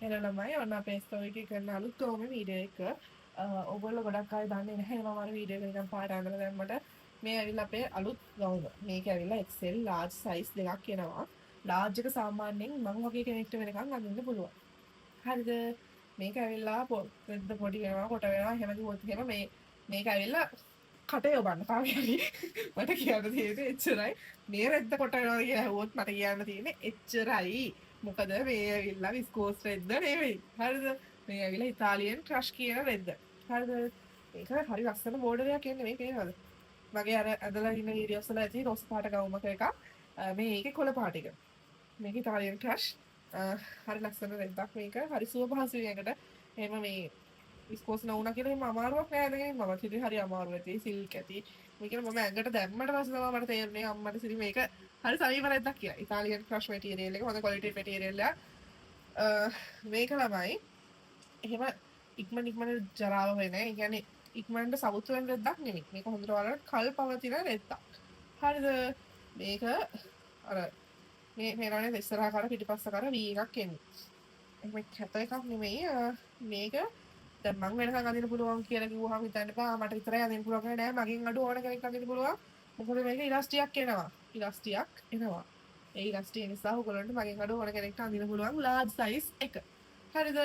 හෙළ ළමයි ඔන්න අපේ ස්ටෝරි එකේ කරන අලුත්ම වීඩියෝ එක. ඔයගොල්ලෝ ගොඩක් අය දන්නේ නැහැ මම අර වීඩියෝ එක නිකන් පාට අඳලා දැම්මට මේ ඇවිල්ලා අපේ අලුත් ගවුම. මේක ඇවිල්ලා XL large size දෙකක් එනවා. large එක සාමාන්‍යයෙන් මං වගේ කෙනෙක්ට වෙනකන් අඳින්න පුළුවන්. හරිද? මේක ඇවිල්ලා රෙද්ද පොඩි වෙනවා කොට වෙනවා එහෙම කිව්වොත් එහෙම මේක ඇවිල්ලා කටේ ඔබන්න කාගෙහරි මට කියන්න තියෙන්නේ එච්චරයි. මේ රෙද්ද කොට වෙනවා කියලා ඇහුවොත් මට කියන්න තියෙන්නේ එච්චරයි. මොකද මේ ඇවිල්ලා විස්කෝස් රෙද්ද නෙවෙයි. හරිද? මේ ඇවිල්ලා ඉතාලියන් ක්‍රෂ් කියන රෙද්ද. හරිද? මේක හරි ලස්සන බෝඩරයක් එන්නේ මේ පේනවද? මගේ අර ඇදලා ඉන්න වීඩියෝස් වල ඇති රොස් පාට ගවුමක එකක්. මේ ඒකේ කොළ පාට එක. මේක ඉතාලියන් ක්‍රෂ්. හරි ලස්සන රෙද්දක් මේක. හරි සුව පහසුයි ඒකට. එහෙම මේ විස්කෝස් නොවුනා කියලා එහෙම අමාරුවක් නෑ නේද? මම කිව්වේ හරි අමාරු ඇති සිල්ක් ඇති. මේක මම ඇඟට දැම්මට පස්සේ තමයි මට තේරුනේ අම්මට සිරි මේක හරි සමීප රෙද්දක් කියලා. ඉතාලියන් ක්‍රෂ් මැටීරියල් එක හොඳ ක්වොලිටි මැටීරියල් එකක්. මේක ළමයි එහෙම ඉක්මන ජරාව වෙන්නේ. ඒ කියන්නේ ඉක්මනට සවුත් වෙන රෙද්දක් නෙමෙයි. මේක හොඳට වලට කල් පවතින රෙද්දක්. හරිද? මේක අර මේ රණේ ඉස්සරහා කර පිටිපස්ස කර V එකක් එන්නේ. මේක කැත එකක් නෙමෙයි. මේක දැන් මං වෙනකන් අඳින්න පුළුවන් කියලා කිව්වහම හිතන්න එපා මට විතරයි අඳින්න පුළුවන් නෑ මගෙන් අඩු ඕන කෙනෙක් අඳින්න පුළුවන්. මොකද මේක ඉලාස්ටික් එනවා. ඉලාස්ටික් එනවා. ඒ ඉලාස්ටික් නිසා ඔයගොල්ලන්ට මගෙන් අඩු ඕන කෙනෙක්ට අඳින්න පුළුවන් large size එක. හරිද?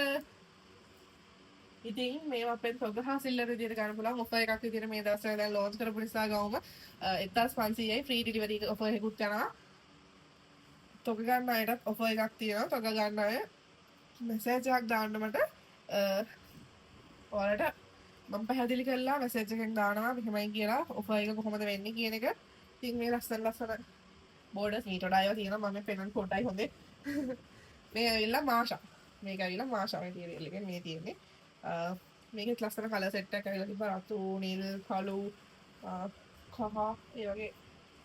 ඉතින් මේවා අපෙන් තොග හාසිල්ලර විදියට ගන්න පුළුවන් ඔෆර් එකක් විදියට මේ දවස්වල දැන් ලොන්ච් කරපු නිසා ගවුම 1500යි ෆ්‍රී ඩෙලිවරි ඔෆර් එකකුත් යනවා. තොග ගන්න අයටත් ඔෆර් එකක් තියෙනවා. තොග ගන්න අය මෙසේජ් එකක් දාන්න මට ඔයාලට මම පැහැදිලි කරලා මෙසේජ් එකෙන් දානවා මෙහෙමයි කියලා ඔෆර් එක කොහොමද වෙන්නේ කියන එක. ඉතින් මේ ලස්සන බෝඩර්ස් මීට වඩා ඒවා තියෙනවා මම පෙන්නන ෆොටෝයි හොඳේ. මේ ඇවිල්ලා මාෂා. මේක ඇවිල්ලා මාෂා මැටීරියල් එකෙන් මේ තියෙන්නේ. මේකෙත් ලස්සන කලර් සෙට් එකක් ඇවිල්ලා තිබ්බා රතු, නිල්, කළු, කහ ඒ වගේ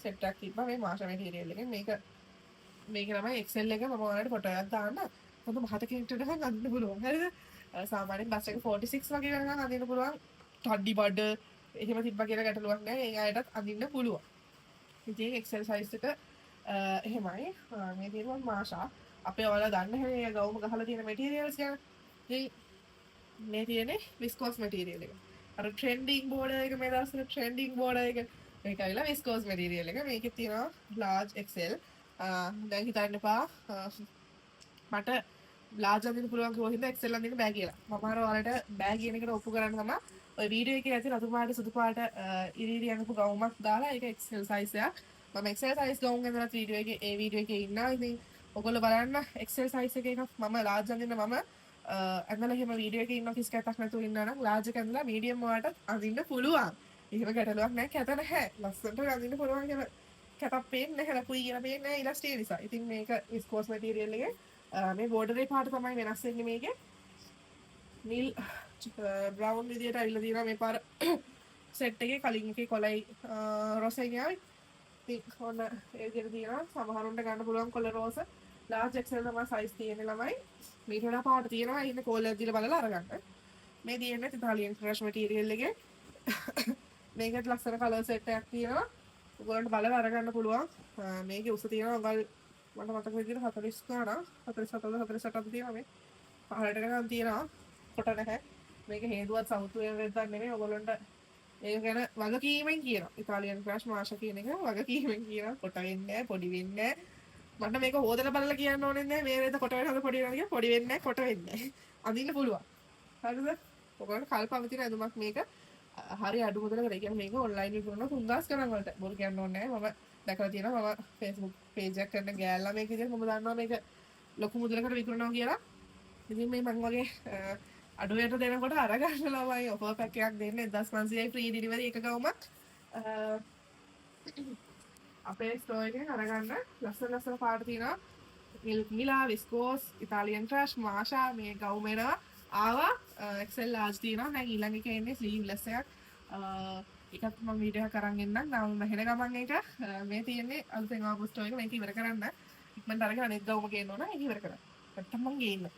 සෙට් එකක් තිබ්බා මේ මාෂා මැටීරියල් එකෙන්. මේක තමයි XL එක මම ඔයාලට ෆොටෝ එකක් දාන්න. හොඳ මහත කෙනෙක්ට නම් අඳින්න පුළුවන්. හරිද? සාමාන්‍යයෙන් බස් එක 46 වගේ වෙනකන් අඳින්න පුළුවන්. තඩ්ඩි බඩ එහෙම තිබ්බා කියලා ගැටලුවක් නැහැ. ඒ අයටත් අඳින්න පුළුවන්. ඉතින් XL size එක එහෙමයි. මේ තියෙනවා මාෂා. අපේ ඔයාලා දන්න හැනේ ගවුම ගහලා තියෙන මැටීරියල්ස් ගැන. ඉතින් මේ තියෙන්නේ විස්කෝස් මැටීරියල් එක. අර ට්‍රෙන්ඩින් බෝඩර් එක මේ දවස්වල ට්‍රෙන්ඩින් බෝඩර් එක. මේක ඇවිල්ලා විස්කෝස් මැටීරියල් එක. මේකේ තියෙනවා large XL. දැන් හිතන්න එපා මට large අඳින්න පුළුවන් කිව්ව හින්දා XL අඳින්න බෑ කියලා. මම අර ඔයාලට බෑ කියන එකට ඔප්පු කරන්න තමයි ඔය වීඩියෝ එකේ ඇති රතු පාට සුදු පාට ඉරිරි අඟපු ගවුමක් දාලා ඒක XL size එකක්. මම XL size ගවුම් ගැනවත් වීඩියෝ එකේ එකේ ඉන්නවා. ඉතින් ඔයගොල්ලෝ බලන්න XL size එකේ එකක් මම large අඳින්න මම ඇඳලා එහෙම වීඩියෝ එකේ ඉන්න කිසි කැතක් නැතුව ඉන්නවා නම් large එක ඇඳලා medium වලට අඳින්න පුළුවන්. එහෙම ගැටලුවක් නැහැ කැත නැහැ. ලස්සනට අඳින්න පුළුවන් කියලා කැතක් පේන්නේ නැහැ ලකුයි කියලා පේන්නේ නැහැ ඉලාස්ටික් නිසා. ඉතින් මේක විස්කෝස් මැටීරියල් එකේ මේ බෝඩරේ පාට තමයි වෙනස් වෙන්නේ මේකේ. නිල් බ්‍රවුන් විදියට අවිල්ලා තියෙනවා මේ පාර සෙට් එකේ කලින් එකේ කොළයි රෝස් එකයි ආවේ. ඉතින් ඔන්න ඒ විදියට තියෙනවා. සමහරුන්ට ගන්න පුළුවන් කොළ රෝස. large XL තමයි size තියෙන්නේ ළමයි. මීට වඩා පාට තියෙනවා. ඉන්න කෝලර් දීලා බලලා අරගන්න. මේ තියෙන්නේ ඉතාලියන් ක්‍රෂ් මැටීරියල් එකේ. මේකත් ලස්සන කලර් සෙට් එකක් තියෙනවා. ඔයගොල්ලන්ට බලලා අරගන්න පුළුවන්. මේකේ උස තියෙනවා මට මතක විදිහට 40 ගාණක් 47 48 තියෙනවා මේ. පහළට ගන්න තියෙනවා. කොට නැහැ. මේක හේතුවත් සවුතු වෙන රෙද්දක් නෙමෙයි. ඔයගොල්ලන්ට ඒක ගැන වගකීමෙන් කියනවා. ඉතාලියන් ක්‍රෂ් මාෂා කියන එක වගකීමෙන් කියනවා. කොට වෙන්නේ නැහැ, පොඩි වෙන්නේ නැහැ. මට මේක හොදලා බලලා කියන්න ඕනේ නැහැ. මේ රෙද්ද කොට වෙනවද පොඩි වෙනවද කියලා. පොඩි වෙන්නේ නැහැ, කොට වෙන්නේ නැහැ. අඳින්න පුළුවන්. හරිද? ඔයගොල්ලන්ට කල්පවතින ඇඳුමක් මේක. හරි අඩු මුදලකට. ඒ කියන්නේ මේක ඔන්ලයින් විකුණන 3000 ගණන් වලට. බොරු කියන්න ඕනේ නැහැ. මම දැකලා තියෙනවා මම Facebook page එකක් කරන ගෑල්ලා මේක ඉතින් මම දන්නවා මේක ලොකු මුදලකට විකුණනවා කියලා. ඉතින් මේ මං වගේ අඩුවට දෙනකොට අරගන්න ළමයි ඔෆර් පැක් එකක් දෙන්නේ 1500යි ෆ්‍රී ඩෙලිවරි එක ගවුමක්. අපේ ස්ටෝර් එකෙන් අරගන්න ලස්සන පාට තියෙනවා. මිලා විස්කෝස් ඉතාලියන් ක්‍රෂ් මාෂා මේ ගවුම එනවා. ආවා XL large තියෙනවා. දැන් ඊළඟ එකේ එන්නේ ස්ලීව්ලෙස් එකක්. එකත් මම වීඩියෝ එකක් අරන් එන්නම්. නම් හෙන ගමන් එක මේ තියෙන්නේ අලුතෙන් ආපු ස්ටෝර් එක මේක ඉවර කරන්න. ඉක්මනට අරගෙන අනිත් ගවුම ගේන්න ඕන. ඒක ඉවර කරන්න. නැත්තම් මං ගේන්න.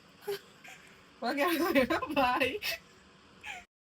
මම යනවා. බයි.